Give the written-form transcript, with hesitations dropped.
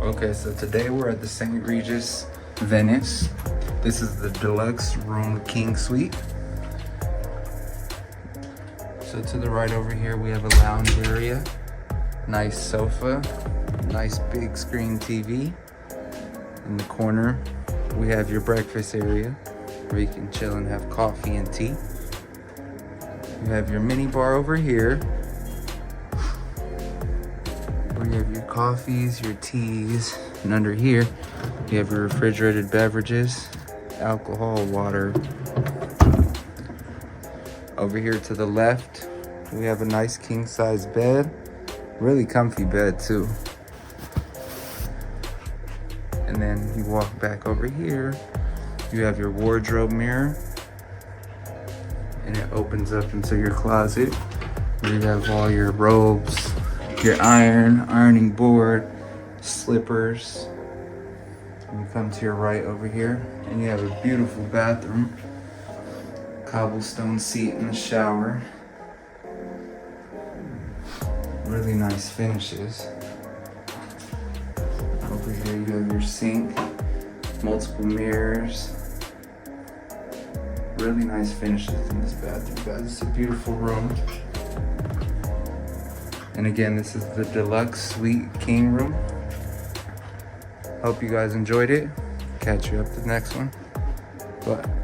Okay, so today we're at the St. Regis Venice. This is the deluxe room king suite. So to the right over here, we have a lounge area. Nice sofa, nice big screen TV. In the corner, we have your breakfast area where you can chill and have coffee and tea. You have your mini bar over here, where you have your coffees, your teas, and under here, you have your refrigerated beverages, alcohol, water. Over here to the left, we have a nice king-size bed. Really comfy bed too. And then you walk back over here, you have your wardrobe mirror. And it opens up into your closet where you have all your robes, your ironing board, slippers. And you come to your right over here and you have a beautiful bathroom. Cobblestone seat in the shower. Really nice finishes. Over here you have your sink, multiple mirrors. Really nice finishes in this bathroom, guys. It's a beautiful room. And again, this is the deluxe suite king room. Hope you guys enjoyed it. Catch you up to the next one. Bye.